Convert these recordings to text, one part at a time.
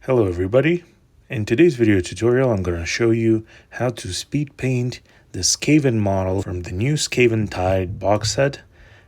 Hello everybody. In today's video tutorial I'm going to show you how to speed paint the Skaven model from the new Skaven Tide box set,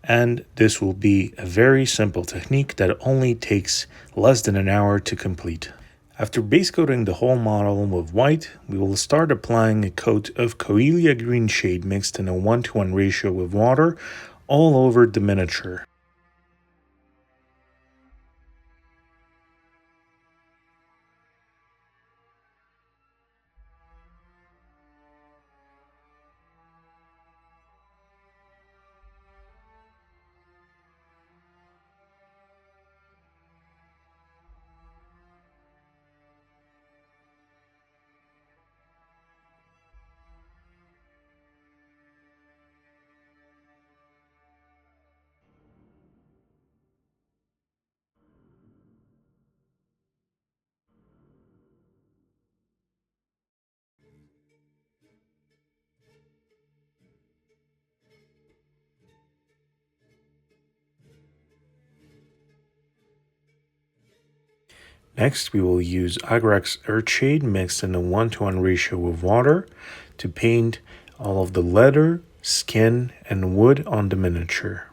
and this will be a very simple technique that only takes less than an hour to complete. After base coating the whole model with white, we will start applying a coat of Coelia green shade mixed in a 1:1 ratio with water all over the miniature. Next, we will use Agrax Earthshade mixed in a 1:1 ratio with water to paint all of the leather, skin, and wood on the miniature.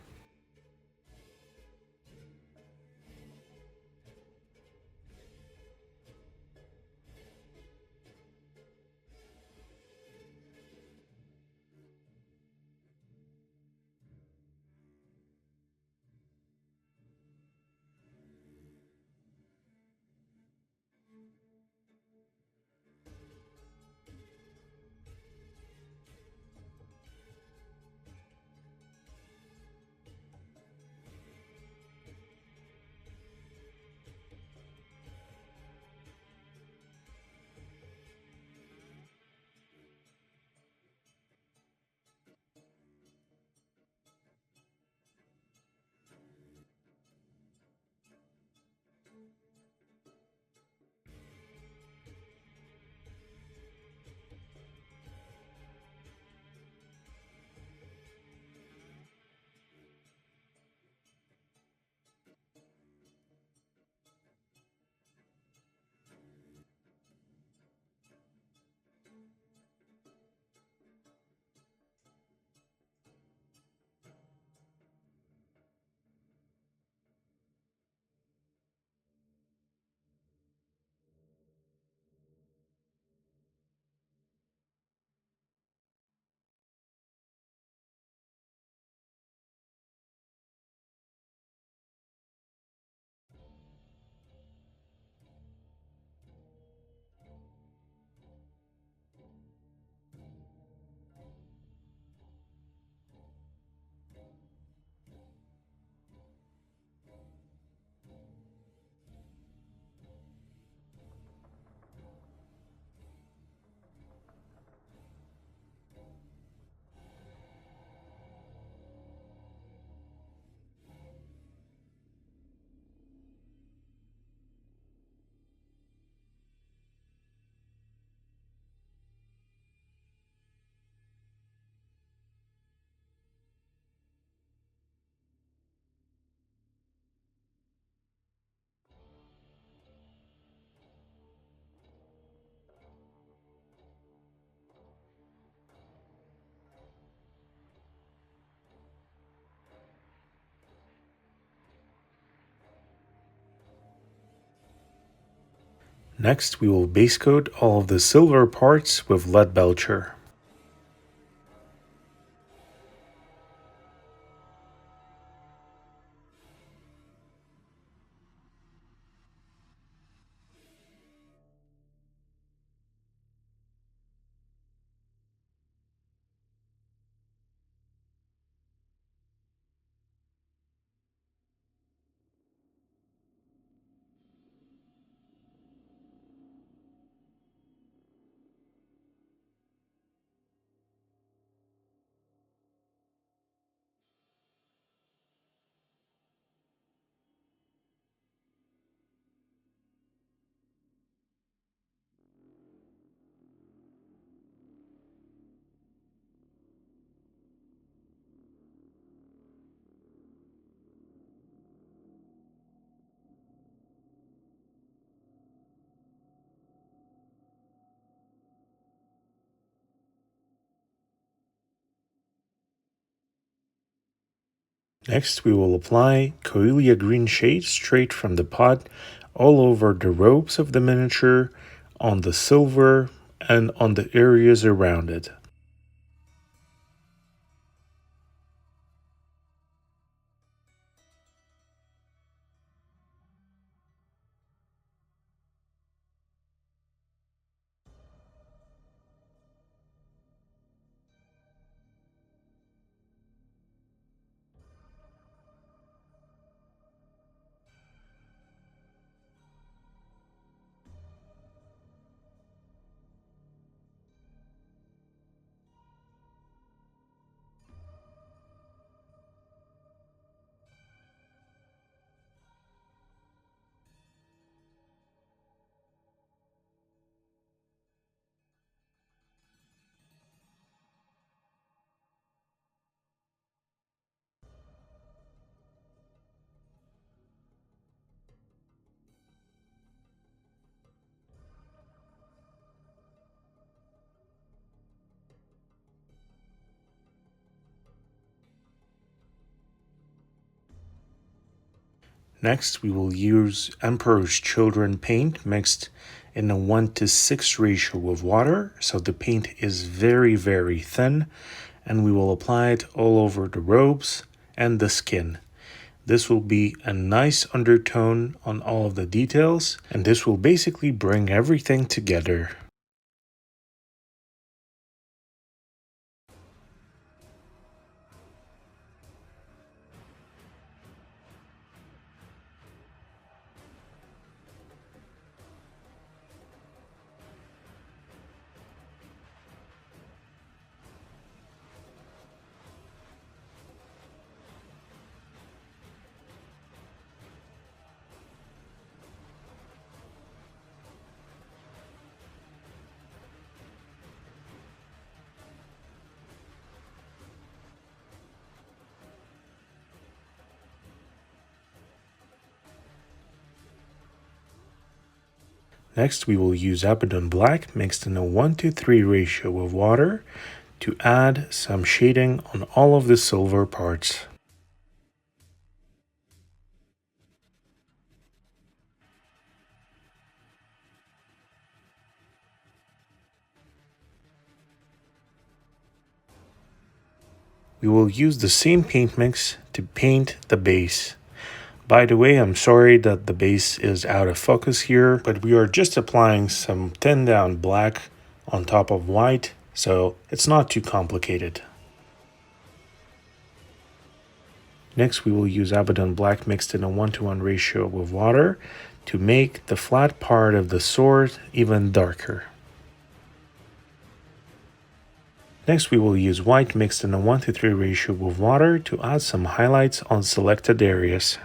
Next, we will base coat all of the silver parts with lead belcher. Next, we will apply Coelia green shade straight from the pot all over the ropes of the miniature, on the silver, and on the areas around it. Next, we will use Emperor's Children paint mixed in a 1:6 ratio of water, so the paint is very thin, and we will apply it all over the robes and the skin. This will be a nice undertone on all of the details, and this will basically bring everything together. Next, we will use Abaddon Black mixed in a 1:3 ratio of water to add some shading on all of the silver parts. We will use the same paint mix to paint the base. By the way, I'm sorry that the base is out of focus here, but we are just applying some thin down black on top of white, so it's not too complicated. Next, we will use Abaddon Black mixed in a 1:1 ratio with water to make the flat part of the sword even darker. Next, we will use white mixed in a 1:3 ratio with water to add some highlights on selected areas.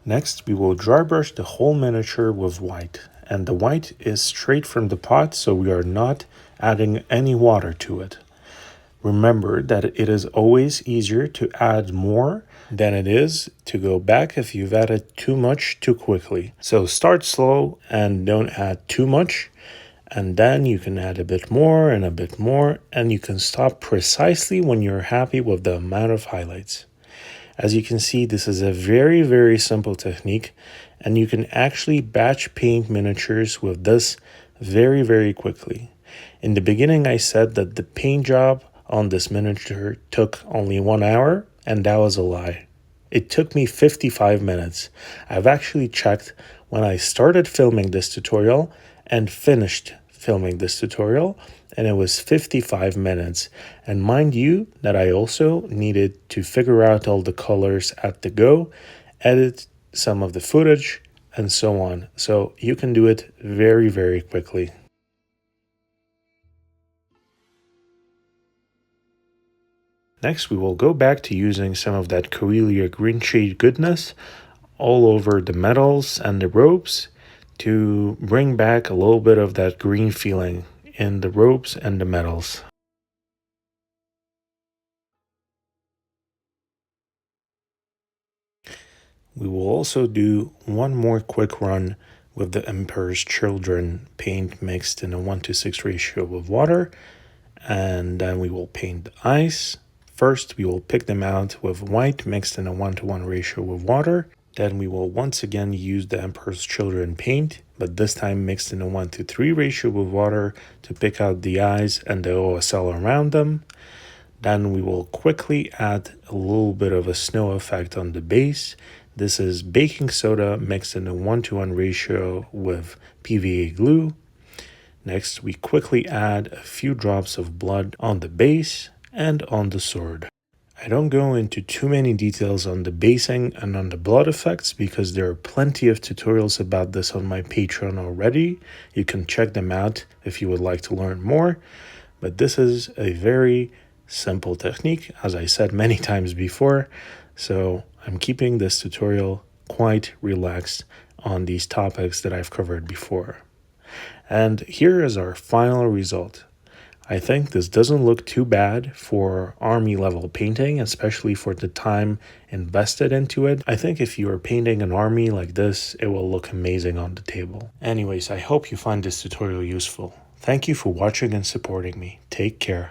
Next, we will dry brush the whole miniature with white, and the white is straight from the pot, so we are not adding any water to it. Remember that it is always easier to add more than it is to go back if you've added too much too quickly. So start slow and don't add too much, and then you can add a bit more and a bit more, and you can stop precisely when you're happy with the amount of highlights. As you can see, this is a very simple technique, and you can actually batch paint miniatures with this very quickly. In the beginning, I said that the paint job on this miniature took only 1 hour, and that was a lie. It took me 55 minutes. I've actually checked when I started filming this tutorial and finished filming this tutorial, and it was 55 minutes. And mind you that I also needed to figure out all the colors at the go, edit some of the footage, and so on. So you can do it very quickly. Next, we will go back to using some of that Coelia green shade goodness all over the metals and the ropes to bring back a little bit of that green feeling in the ropes and the metals. We will also do one more quick run with the Emperor's Children paint mixed in a 1:6 ratio with water, and then we will paint the eyes. First, we will pick them out with white mixed in a 1-to-1 ratio with water. Then we will once again use the Emperor's Children paint, but this time mixed in a 1-to-3 ratio with water to pick out the eyes and the OSL around them. Then we will quickly add a little bit of a snow effect on the base. This is baking soda mixed in a 1-to-1 ratio with PVA glue. Next, we quickly add a few drops of blood on the base and on the sword. I don't go into too many details on the basing and on the blood effects because there are plenty of tutorials about this on my Patreon already. You can check them out if you would like to learn more. But this is a very simple technique, as I said many times before. So I'm keeping this tutorial quite relaxed on these topics that I've covered before. And here is our final result. I think this doesn't look too bad for army level painting, especially for the time invested into it. I think if you are painting an army like this, it will look amazing on the table. Anyways, I hope you find this tutorial useful. Thank you for watching and supporting me. Take care.